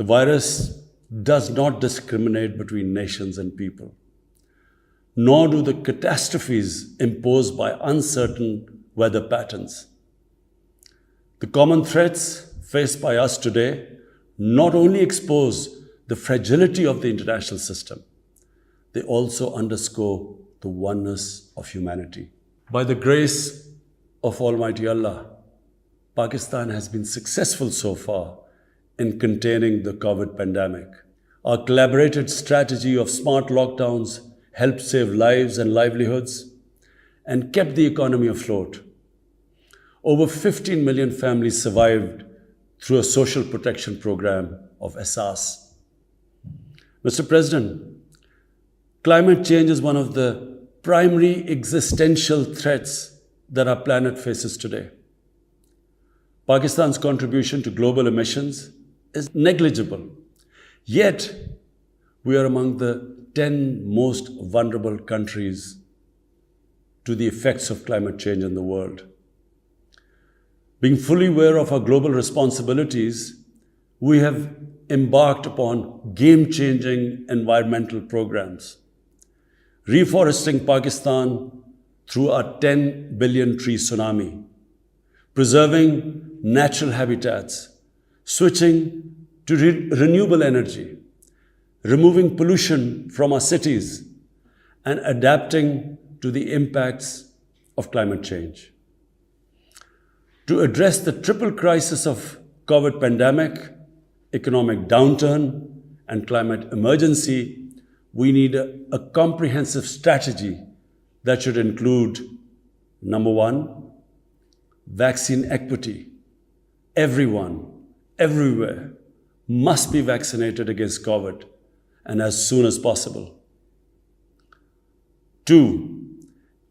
The virus does not discriminate between nations and people, nor do the catastrophes imposed by uncertain weather patterns. The common threats faced by us today not only expose the fragility of the international system, they also underscore the oneness of humanity. By the grace of Almighty Allah, Pakistan has been successful so far in containing the COVID pandemic. Our collaborated strategy of smart lockdowns helped save lives and livelihoods and kept the economy afloat. Over 15 million families survived through a social protection program of Asas. Mr. President, climate change is one of the primary existential threats that our planet faces today. Pakistan's contribution to global emissions is negligible, yet we are among the 10 most vulnerable countries to the effects of climate change in the world. Being fully aware of our global responsibilities, we have embarked upon game-changing environmental programs. Reforesting Pakistan through our 10 billion tree tsunami, preserving natural habitats, switching to renewable energy, removing pollution from our cities, and adapting to the impacts of climate change. To address the triple crisis of COVID pandemic, economic downturn, and climate emergency, we need a comprehensive strategy that should include, number one, vaccine equity. Everyone, everywhere, must be vaccinated against COVID, and as soon as possible. 2,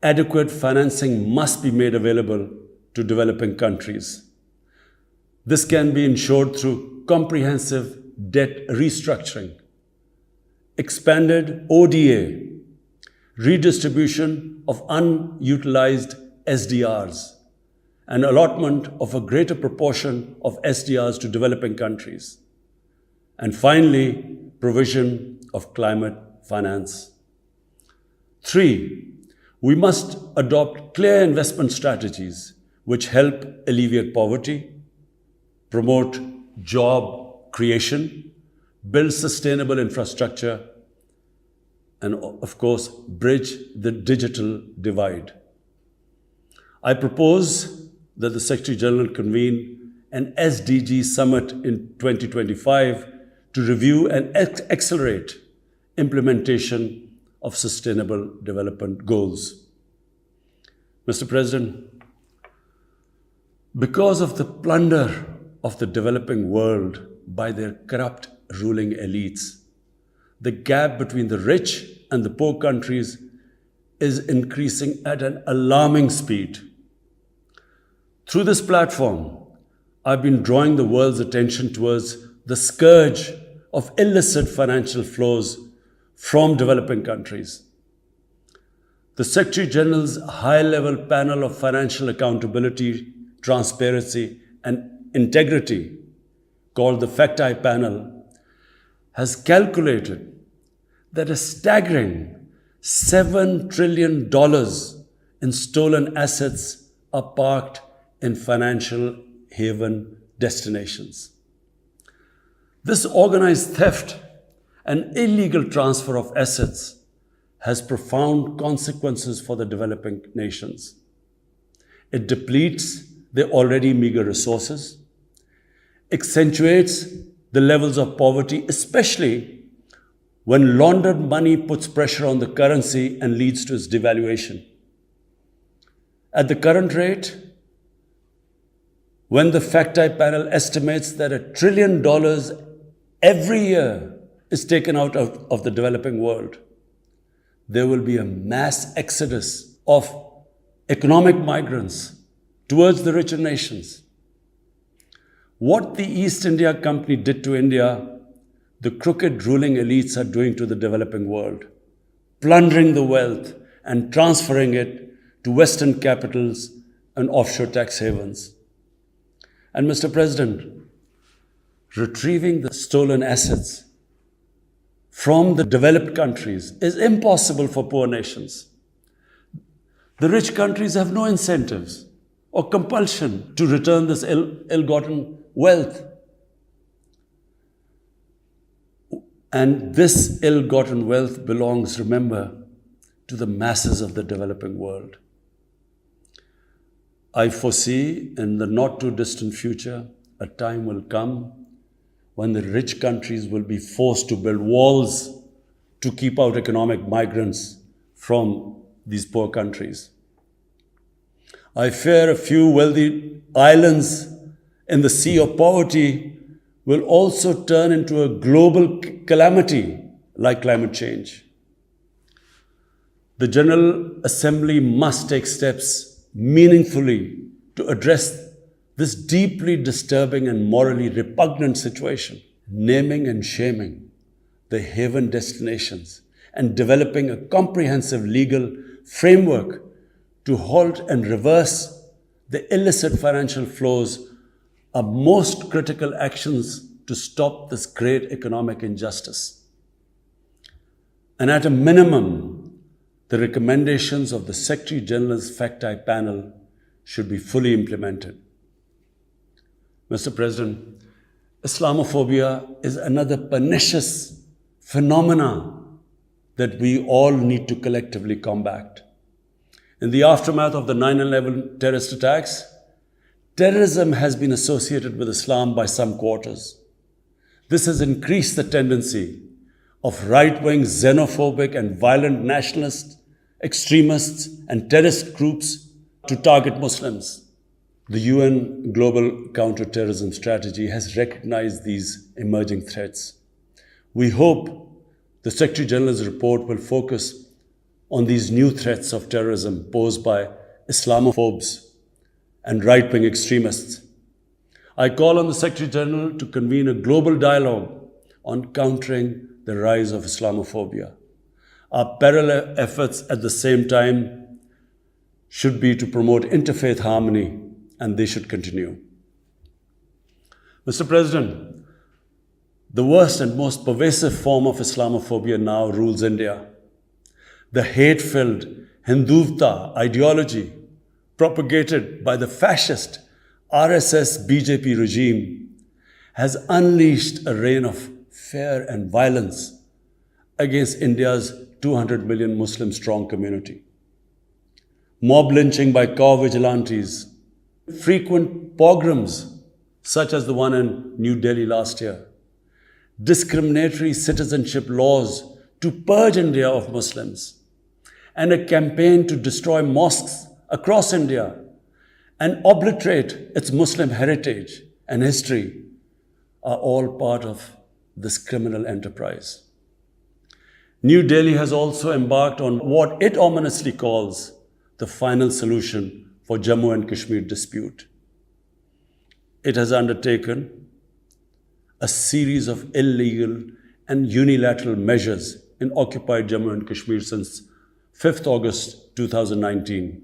adequate financing must be made available to developing countries. This can be ensured through comprehensive debt restructuring, expanded ODA, redistribution of unutilized SDRs, and allotment of a greater proportion of SDRs to developing countries. And finally, provision of climate finance. 3, we must adopt clear investment strategies which help alleviate poverty, promote job creation, build sustainable infrastructure, and of course, bridge the digital divide. I propose that the Secretary General convene an SDG summit in 2025 to review and accelerate implementation of sustainable development goals. Mr. President, because of the plunder of the developing world by their corrupt ruling elites, the gap between the rich and the poor countries is increasing at an alarming speed. Through this platform, I've been drawing the world's attention towards the scourge of illicit financial flows from developing countries. The Secretary General's high-level panel of financial accountability, transparency, and integrity, called the FACT-I panel, has calculated that a staggering $7 trillion in stolen assets are parked in financial haven destinations. This organized theft and illegal transfer of assets has profound consequences for the developing nations. It depletes their already meager resources, accentuates the levels of poverty, especially when laundered money puts pressure on the currency and leads to its devaluation. At the current rate, when the FACT-I panel estimates that $1 trillion every year is taken out of the developing world, there will be a mass exodus of economic migrants towards the richer nations. What the East India Company did to India, the crooked ruling elites are doing to the developing world, plundering the wealth and transferring it to Western capitals and offshore tax havens. And Mr. President, Retrieving the stolen assets from the developed countries is impossible for poor nations. The rich countries have no incentives or compulsion to return this ill-gotten wealth. And this ill-gotten wealth belongs, remember, to the masses of the developing world. I foresee in the not too distant future, a time will come when the rich countries will be forced to build walls to keep out economic migrants from these poor countries. I fear a few wealthy islands in the sea of poverty will also turn into a global calamity like climate change. The General Assembly must take steps meaningfully to address this deeply disturbing and morally repugnant situation, naming and shaming the haven destinations and developing a comprehensive legal framework to halt and reverse the illicit financial flows are most critical actions to stop this great economic injustice. And at a minimum, the recommendations of the Secretary General's FACTI panel should be fully implemented. Mr. President, Islamophobia is another pernicious phenomenon that we all need to collectively combat. In the aftermath of the 9/11 terrorist attacks, terrorism has been associated with Islam by some quarters. This has increased the tendency of right-wing, xenophobic and violent nationalists, extremists and terrorist groups to target Muslims. The UN Global Counter-Terrorism Strategy has recognized these emerging threats. We hope the Secretary General's report will focus on these new threats of terrorism posed by Islamophobes and right-wing extremists. I call on the Secretary General to convene a global dialogue on countering the rise of Islamophobia. Our parallel efforts at the same time should be to promote interfaith harmony, and they should continue. Mr. President, the worst and most pervasive form of Islamophobia now rules India. The hate-filled Hindutva ideology propagated by the fascist RSS BJP regime has unleashed a reign of fear and violence against India's 200 million Muslim strong community. Mob lynching by cow vigilantes, frequent pogroms such as the one in New Delhi last year, discriminatory citizenship laws to purge India of Muslims, and a campaign to destroy mosques across India and obliterate its Muslim heritage and history are all part of this criminal enterprise. New Delhi has also embarked on what it ominously calls the final solution for Jammu and Kashmir dispute. It has undertaken a series of illegal and unilateral measures in occupied Jammu and Kashmir since 5th August 2019.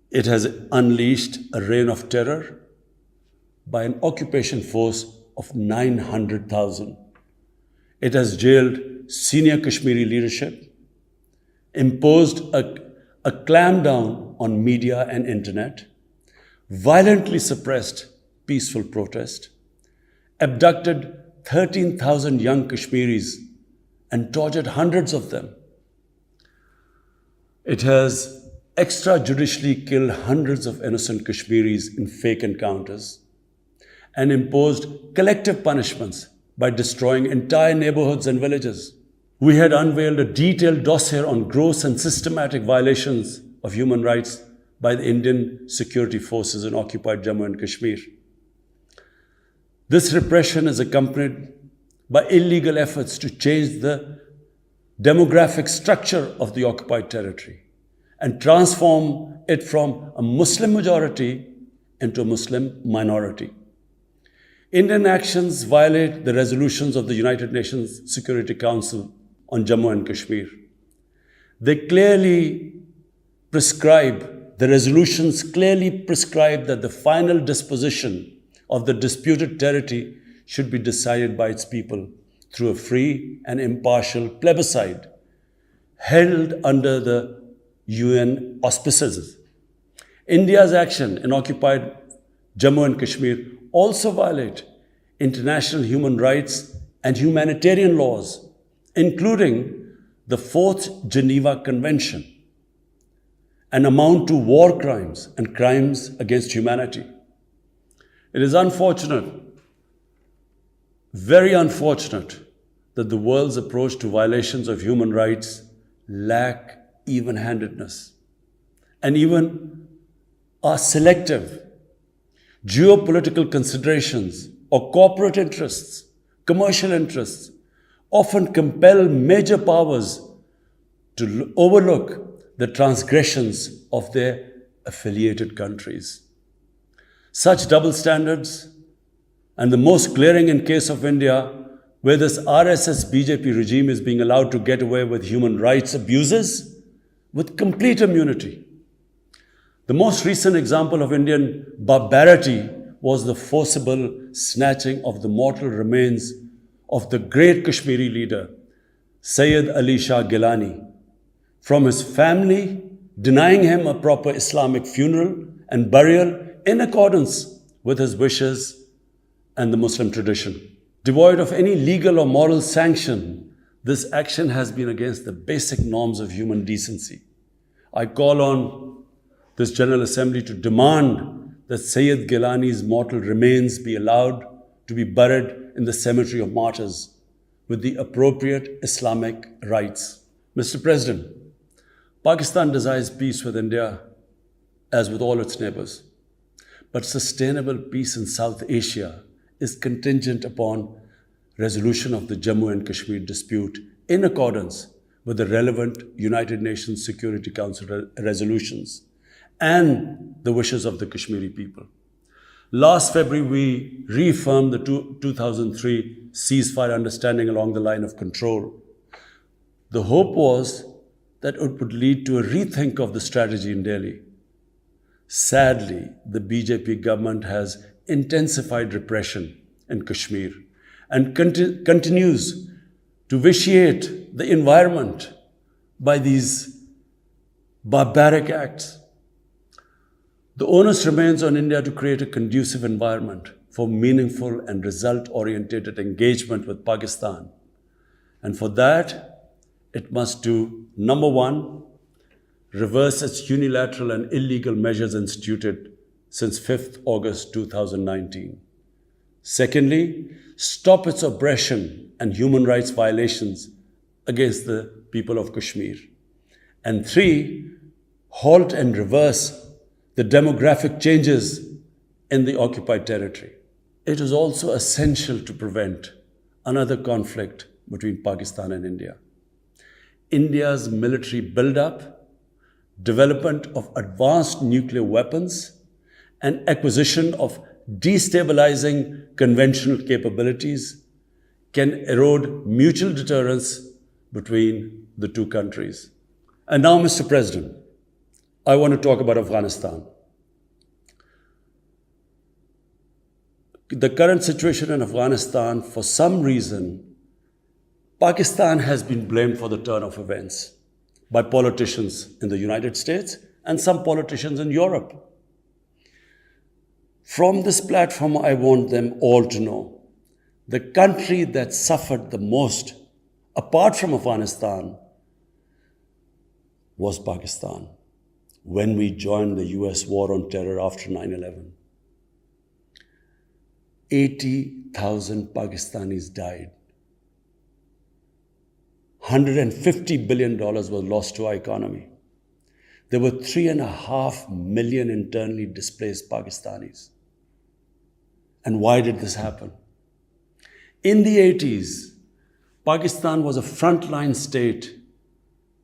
It has unleashed a reign of terror by an occupation force of 900,000. It has jailed senior Kashmiri leadership, imposed a clampdown on media and internet, violently suppressed peaceful protest, abducted 13,000 young Kashmiris and tortured hundreds of them. It has extrajudicially killed hundreds of innocent Kashmiris in fake encounters and imposed collective punishments by destroying entire neighborhoods and villages. We had unveiled a detailed dossier on gross and systematic violations of human rights by the Indian security forces in occupied Jammu and Kashmir. This repression is accompanied by illegal efforts to change the demographic structure of the occupied territory and transform it from a Muslim majority into a Muslim minority. Indian actions violate the resolutions of the United Nations Security Council on Jammu and Kashmir. The resolutions clearly prescribe that the final disposition of the disputed territory should be decided by its people through a free and impartial plebiscite held under the UN auspices. India's action in occupied Jammu and Kashmir also violate international human rights and humanitarian laws, including the Fourth Geneva Convention, and amount to war crimes and crimes against humanity. It is unfortunate, very unfortunate, that the world's approach to violations of human rights lack even-handedness and even are selective. Geopolitical considerations or corporate interests, commercial interests, often compel major powers to overlook the transgressions of their affiliated countries. Such double standards, and the most glaring in case of India, where this RSS BJP regime is being allowed to get away with human rights abuses with complete immunity. The most recent example of Indian barbarity was the forcible snatching of the mortal remains of the great Kashmiri leader, Sayyid Ali Shah Gilani, from his family, denying him a proper Islamic funeral and burial in accordance with his wishes and the Muslim tradition. Devoid of any legal or moral sanction, this action has been against the basic norms of human decency. I call on this General Assembly to demand that Sayyid Gilani's mortal remains be allowed to be buried in the cemetery of martyrs with the appropriate Islamic rites. Mr. President, Pakistan desires peace with India as with all its neighbors. But sustainable peace in South Asia is contingent upon resolution of the Jammu and Kashmir dispute in accordance with the relevant United Nations Security Council resolutions and the wishes of the Kashmiri people. Last February, we reaffirmed the 2003 ceasefire understanding along the line of control. The hope was that it would lead to a rethink of the strategy in Delhi. Sadly, the BJP government has intensified repression in Kashmir and continues to vitiate the environment by these barbaric acts. The onus remains on India to create a conducive environment for meaningful and result-oriented engagement with Pakistan. And for that, it must do, number one, reverse its unilateral and illegal measures instituted since 5th August 2019. Secondly, stop its oppression and human rights violations against the people of Kashmir. And three, halt and reverse the demographic changes in the occupied territory. It is also essential to prevent another conflict between Pakistan and India. India's military buildup, development of advanced nuclear weapons, and acquisition of destabilizing conventional capabilities can erode mutual deterrence between the two countries. And now, Mr. President, I want to talk about Afghanistan. The current situation in Afghanistan, for some reason, Pakistan has been blamed for the turn of events by politicians in the United States and some politicians in Europe. From this platform, I want them all to know the country that suffered the most, apart from Afghanistan, was Pakistan when we joined the US war on terror after 9/11. 80,000 Pakistanis died. $150 billion was lost to our economy. There were 3.5 million internally displaced Pakistanis. And why did this happen? In the 80s, Pakistan was a frontline state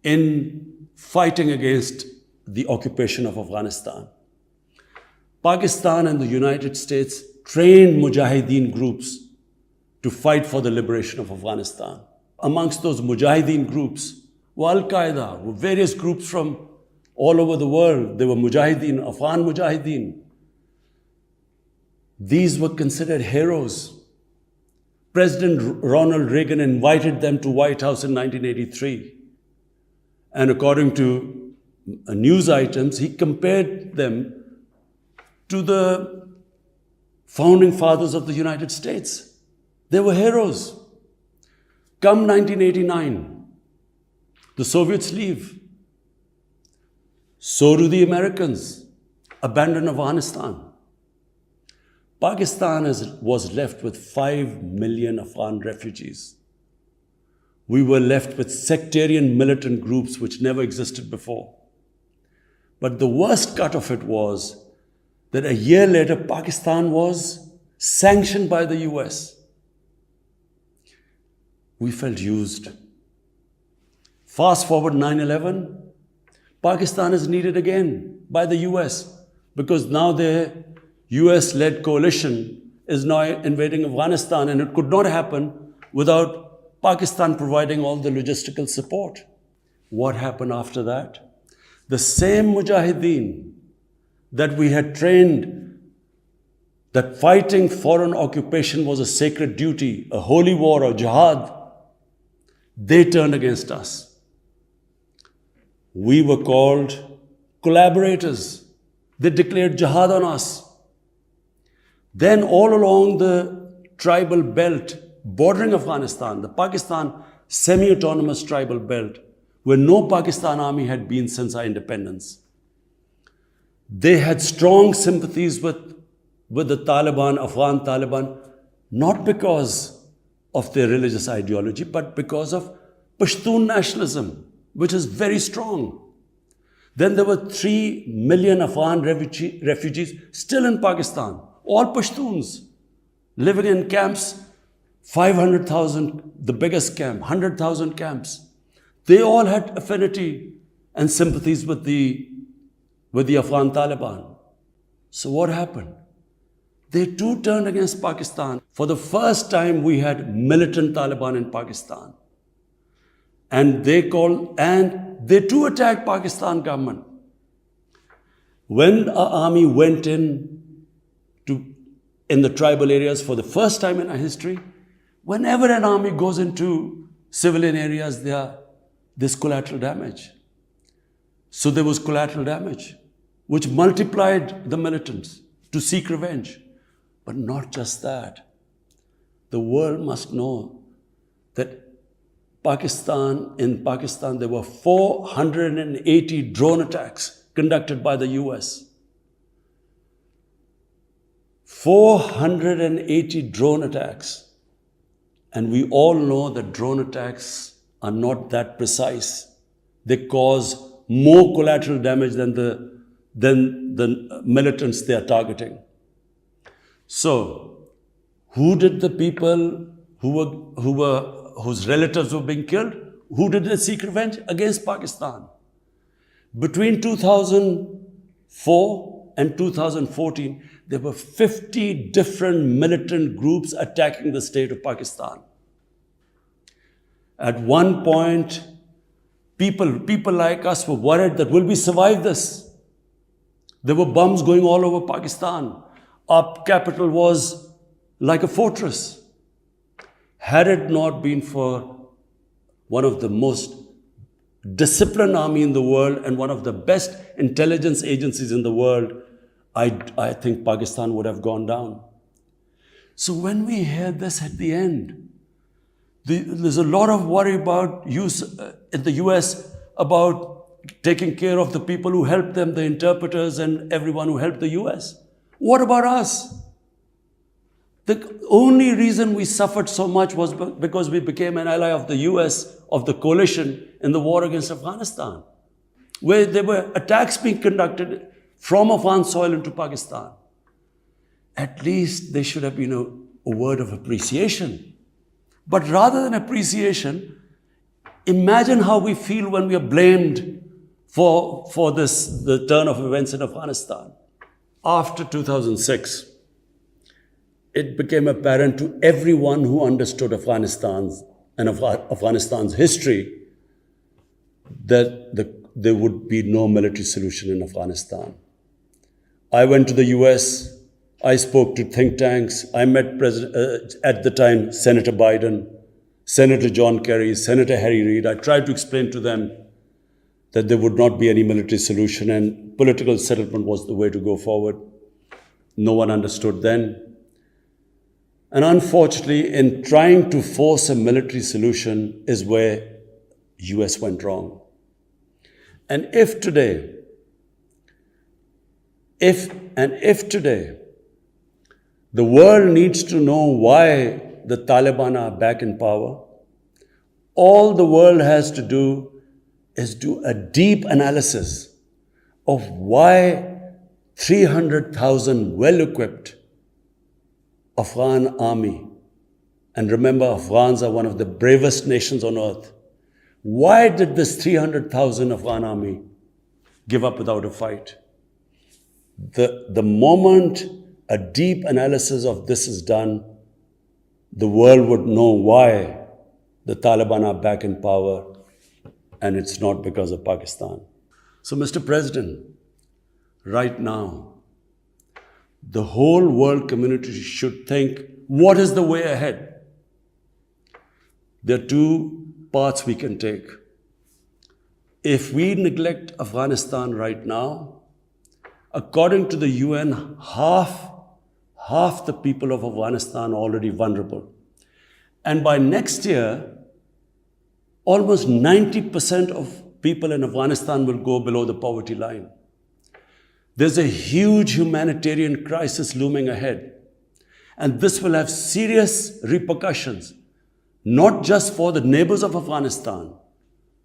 in fighting against the occupation of Afghanistan. Pakistan and the United States trained mujahideen groups to fight for the liberation of Afghanistan. Amongst those mujahideen groups were Al-Qaeda, were various groups from all over the world. There were mujahideen, Afghan mujahideen. These were considered heroes. President Ronald Reagan invited them to White House in 1983. And according to news items, he compared them to the founding fathers of the United States. They were heroes. Come 1989, the Soviets leave. So do the Americans, abandon Afghanistan. Pakistan was left with 5 million Afghan refugees. We were left with sectarian militant groups which never existed before. But the worst cut of it was that a year later, Pakistan was sanctioned by the US. We felt used. Fast forward 9/11, Pakistan is needed again by the US because now their US-led coalition is now invading Afghanistan, and it could not happen without Pakistan providing all the logistical support. What happened after that? The same mujahideen that we had trained that fighting foreign occupation was a sacred duty, a holy war or jihad, they turned against us. We were called collaborators. They declared jihad on us. Then all along the tribal belt bordering Afghanistan, the Pakistan semi-autonomous tribal belt, where no Pakistan army had been since our independence, they had strong sympathies with the Taliban, Afghan Taliban, not because of their religious ideology, but because of Pashtun nationalism, which is very strong. Then there were 3 million Afghan refugees still in Pakistan, all Pashtuns, living in camps, 500,000, the biggest camp, 100,000 camps. They all had affinity and sympathies with the Afghan Taliban. So what happened? They too turned against Pakistan. For the first time, we had militant Taliban in Pakistan. And they too attacked Pakistan government. When our army went in the tribal areas for the first time in our history, whenever an army goes into civilian areas, there's collateral damage. So there was collateral damage, which multiplied the militants to seek revenge. But not just that. The world must know that in Pakistan, there were 480 drone attacks conducted by the US. 480 drone attacks. And we all know that drone attacks are not that precise. They cause more collateral damage than the militants they are targeting. So, who did the people whose relatives were being killed? Who did they seek revenge? Against Pakistan. Between 2004 and 2014, there were 50 different militant groups attacking the state of Pakistan. At one point, people like us were worried that will we survive this? There were bombs going all over Pakistan. Our capital was like a fortress. Had it not been for one of the most disciplined army in the world and one of the best intelligence agencies in the world, I think Pakistan would have gone down. So when we hear this at the end, there's a lot of worry about in the US about taking care of the people who helped them, the interpreters and everyone who helped the US. What about us? The only reason we suffered so much was because we became an ally of the US, of the coalition in the war against Afghanistan, where there were attacks being conducted from Afghan soil into Pakistan. At least there should have been a word of appreciation. But rather than appreciation, imagine how we feel when we are blamed for the turn of events in Afghanistan. After 2006, it became apparent to everyone who understood Afghanistan's history that there would be no military solution in Afghanistan. I went to the US I spoke to think tanks. I met at the time Senator Biden, Senator John Kerry, Senator Harry Reid. I tried to explain to them that there would not be any military solution and political settlement was the way to go forward. No one understood then. And unfortunately, in trying to force a military solution is where US went wrong. And if today, the world needs to know why the Taliban are back in power, all the world has to do is do a deep analysis of why 300,000 well-equipped Afghan army, and remember, Afghans are one of the bravest nations on earth. Why did this 300,000 Afghan army give up without a fight? The moment a deep analysis of this is done, the world would know why the Taliban are back in power, and it's not because of Pakistan. So, Mr. President, right now, the whole world community should think, what is the way ahead? There are two paths we can take. If we neglect Afghanistan right now, according to the UN, half the people of Afghanistan are already vulnerable. And by next year, almost 90% of people in Afghanistan will go below the poverty line. There's a huge humanitarian crisis looming ahead. And this will have serious repercussions, not just for the neighbors of Afghanistan,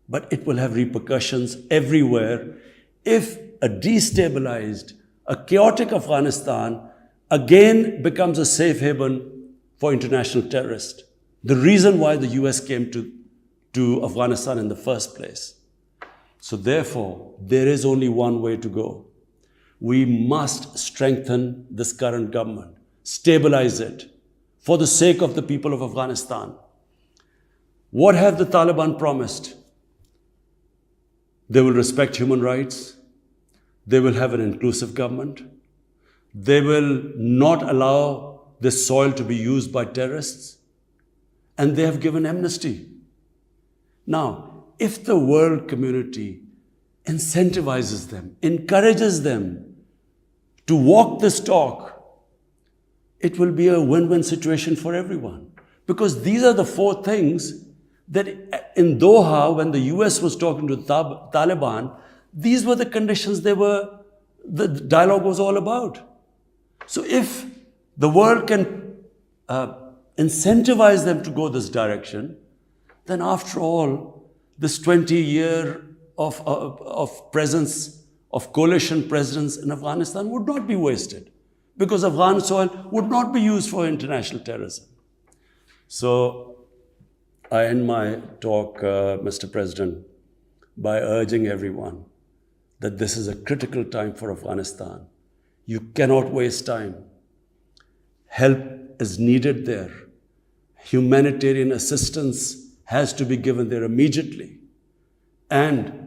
but it will have repercussions everywhere if a destabilized, a chaotic Afghanistan again becomes a safe haven for international terrorists. The reason why the US came to Afghanistan in the first place. So therefore, there is only one way to go. We must strengthen this current government, stabilize it, for the sake of the people of Afghanistan. What have the Taliban promised? They will respect human rights. They will have an inclusive government. They will not allow this soil to be used by terrorists. And they have given amnesty. Now, if the world community incentivizes them, encourages them to walk this talk, it will be a win-win situation for everyone. Because these are the four things that in Doha, when the US was talking to the Taliban, these were the conditions the dialogue was all about. So if the world can incentivize them to go this direction, then after all, this 20-year of presence of coalition presidents in Afghanistan would not be wasted, because Afghan soil would not be used for international terrorism. So I end my talk, Mr. President, by urging everyone that this is a critical time for Afghanistan. You cannot waste time. Help is needed there. Humanitarian assistance has to be given there immediately. And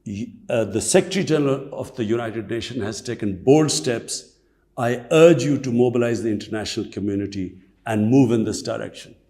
the Secretary General of the United Nations has taken bold steps. I urge you to mobilize the international community and move in this direction.